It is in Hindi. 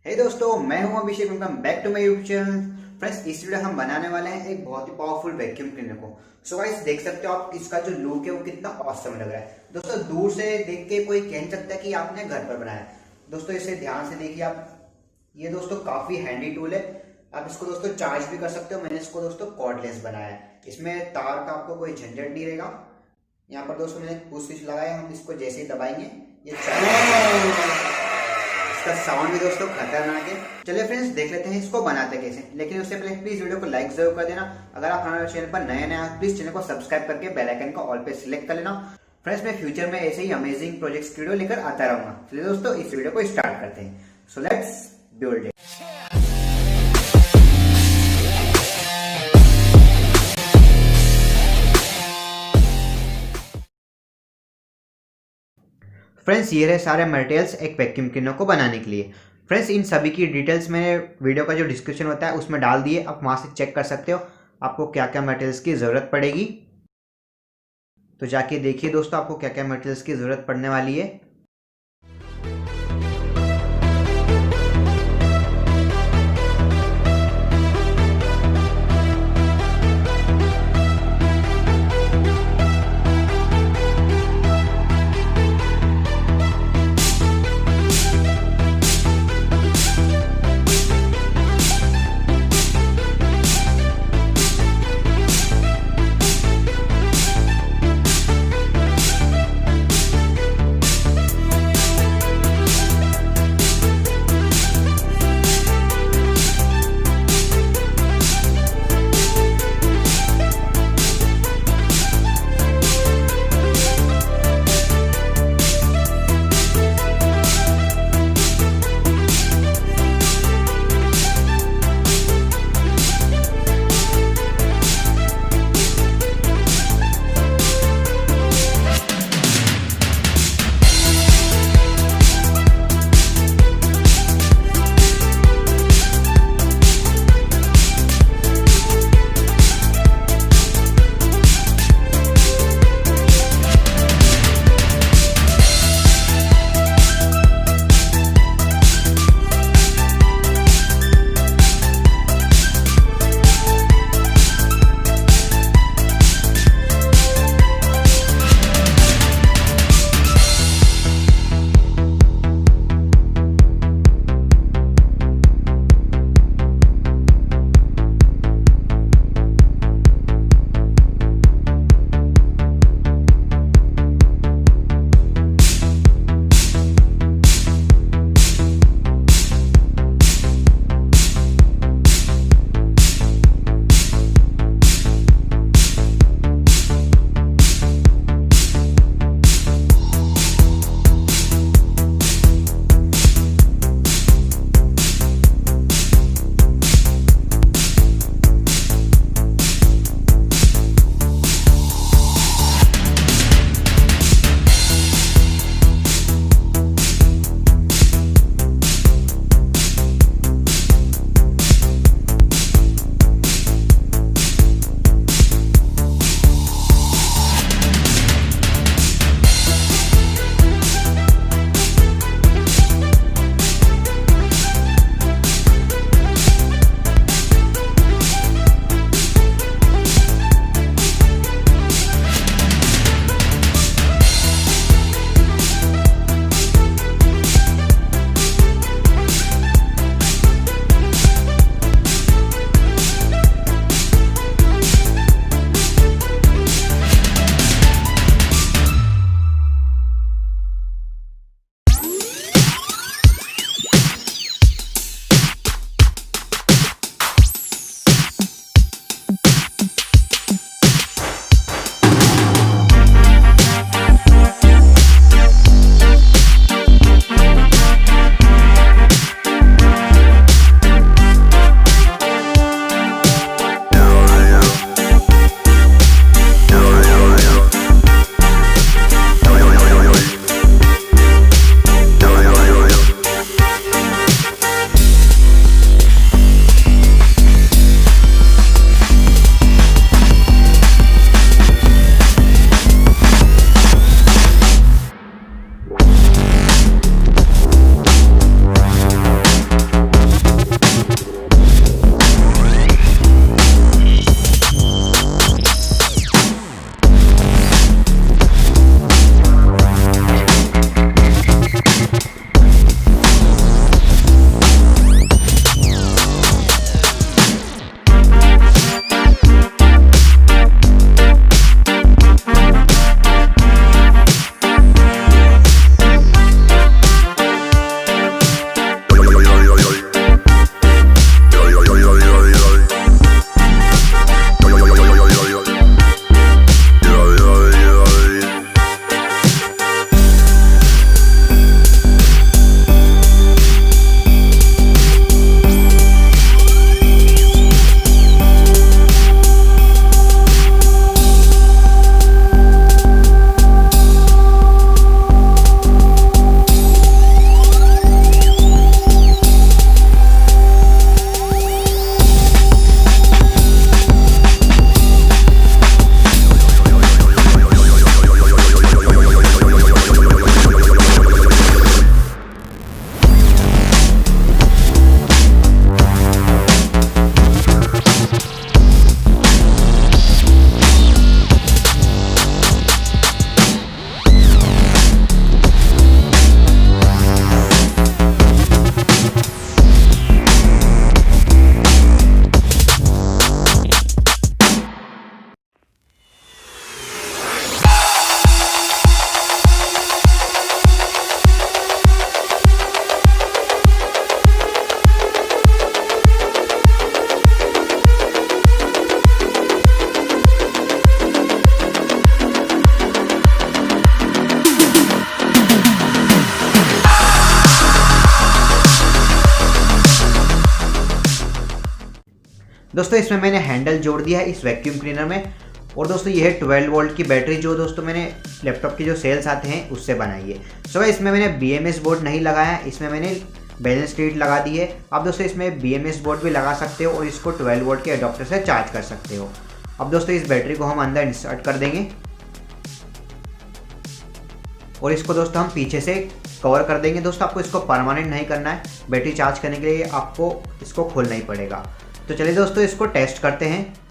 हे दोस्तों, मैं हूं Abhishek. Welcome back to my YouTube channel. Friends, इस वीडियो हम बनाने वाले हैं एक बहुत ही पावरफुल वैक्यूम क्लीनर को। सो गाइस, देख सकते हो आप इसका जो लुक है वो कितना ऑसम लग रहा है। दोस्तों, दूर से देख के कोई कह नहीं सकता कि आपने घर पर बनाया है। दोस्तों, इसे ध्यान से देखिए आप। ये दोस्तों काफी हैंडी टूल है। आप इसको दोस्तों चार्ज भी कर सकते हो। मैंने इसको दोस्तों कॉर्डलेस बनाया है। इसमें तार का आपको कोई झंझट नहीं रहेगा। यहाँ पर दोस्तों मैंने पुश स्विच लगाया। हम इसको जैसे ही दबाएंगे ये चार्ज। इसका साउंड भी दोस्तों खतरनाक है। चलिए फ्रेंड्स, देख लेते हैं इसको बनाते कैसे। लेकिन उससे पहले प्लीज वीडियो को लाइक जरूर कर देना। अगर आप हमारे चैनल पर नए हैं प्लीज चैनल को सब्सक्राइब करके बेल आइकन को ऑल पे सिलेक्ट कर लेना। फ्रेंड्स, मैं फ्यूचर में ऐसे ही अमेजिंग प्रोजेक्ट्स वीडियो लेकर आता रहूंगा। चलिए दोस्तों, इस वीडियो को स्टार्ट करते हैं। So let's build it. Friends, ये रहे सारे मटेरियल्स एक वैक्यूम क्लीनर को बनाने के लिए। फ्रेंड्स, इन सभी की डिटेल्स मैंने वीडियो का जो डिस्क्रिप्शन होता है उसमें डाल दिए। आप वहाँ से चेक कर सकते हो आपको क्या क्या मटेरियल्स की ज़रूरत पड़ेगी। तो जाके देखिए दोस्तों आपको क्या क्या मटेरियल्स की ज़रूरत पड़ने वाली है। दोस्तों इसमें मैंने हैंडल जोड़ दिया है इस वैक्यूम क्लीनर में। और दोस्तों ये है 12 वोल्ट की बैटरी जो दोस्तों मैंने लैपटॉप के जो सेल्स आते हैं उससे बनाई है। सो इसमें मैंने BMS बोर्ड नहीं लगाया है, इसमें मैंने बैलेंस शीट लगा दी है। आप दोस्तों इसमें BMS बोर्ड भी लगा सकते हो और इसको 12 वोल्ट के अडॉप्टर से चार्ज कर सकते हो। अब दोस्तों इस बैटरी को हम अंदर इंसर्ट कर देंगे और इसको दोस्तों हम पीछे से कवर कर देंगे। दोस्तों आपको इसको परमानेंट नहीं करना है, बैटरी चार्ज करने के लिए आपको इसको खोलना ही पड़ेगा। तो चलिए दोस्तों इसको टेस्ट करते हैं।